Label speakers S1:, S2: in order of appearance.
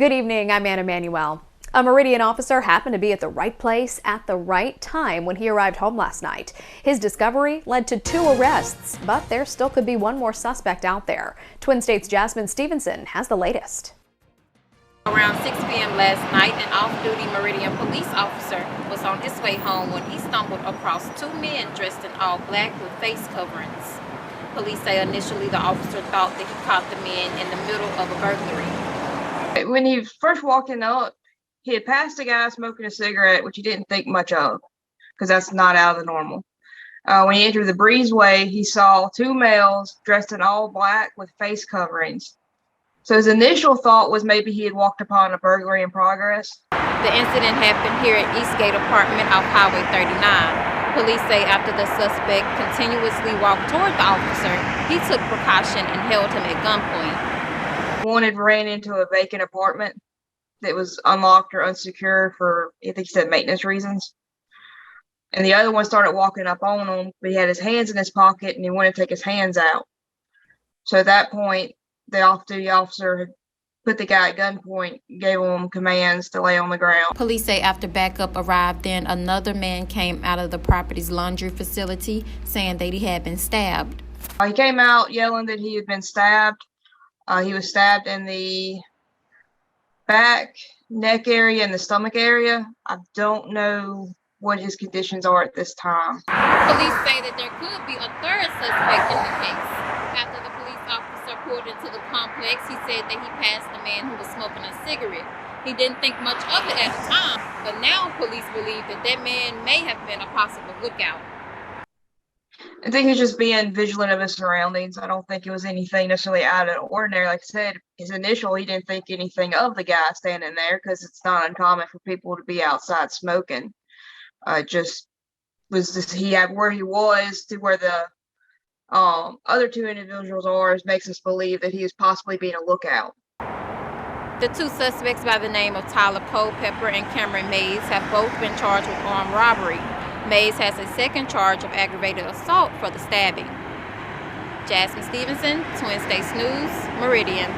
S1: Good evening, I'm Anna Manuel. A Meridian officer happened to be at the right place at the right time when he arrived home last night. His discovery led to 2 arrests, but there still could be one more suspect out there. Twin States' Jasmine Stevenson has the latest.
S2: Around 6 p.m. last night, an off-duty Meridian police officer was on his way home when he stumbled across 2 men dressed in all black with face coverings. Police say initially the officer thought that he caught the men in the middle of a burglary.
S3: When he first walked in up, he had passed a guy smoking a cigarette, which he didn't think much of, because that's not out of the normal. When he entered the breezeway, he saw 2 males dressed in all black with face coverings. So his initial thought was maybe he had walked upon a burglary in progress.
S2: The incident happened here at Eastgate Apartment off Highway 39. Police say after the suspect continuously walked toward the officer, he took precaution and held him at gunpoint.
S3: One had ran into a vacant apartment that was unlocked or unsecure for, I think he said, maintenance reasons. And the other one started walking up on him, but he had his hands in his pocket and he wanted to take his hands out. So at that point, the off-duty officer had put the guy at gunpoint, gave him commands to lay on the ground.
S2: Police say after backup arrived, then another man came out of the property's laundry facility saying that he had been stabbed.
S3: He came out yelling that he had been stabbed. He was stabbed in the back, neck area, and the stomach area. I don't know what his conditions are at this time.
S2: Police say that there could be a 3rd suspect in the case. After the police officer pulled into the complex, he said that he passed the man who was smoking a cigarette. He didn't think much of it at the time, but now police believe that that man may have been a possible lookout.
S3: I think he's just being vigilant of his surroundings. I don't think it was anything necessarily out of the ordinary. Like I said, his initial, he didn't think anything of the guy standing there because it's not uncommon for people to be outside smoking. Just he had where he was to where the other 2 individuals are makes us believe that he is possibly being a lookout.
S2: The 2 suspects by the name of Tyler Culpepper and Cameron Mays have both been charged with armed robbery. Mays has a 2nd charge of aggravated assault for the stabbing. Jasmine Stevenson, Twin States News, Meridian.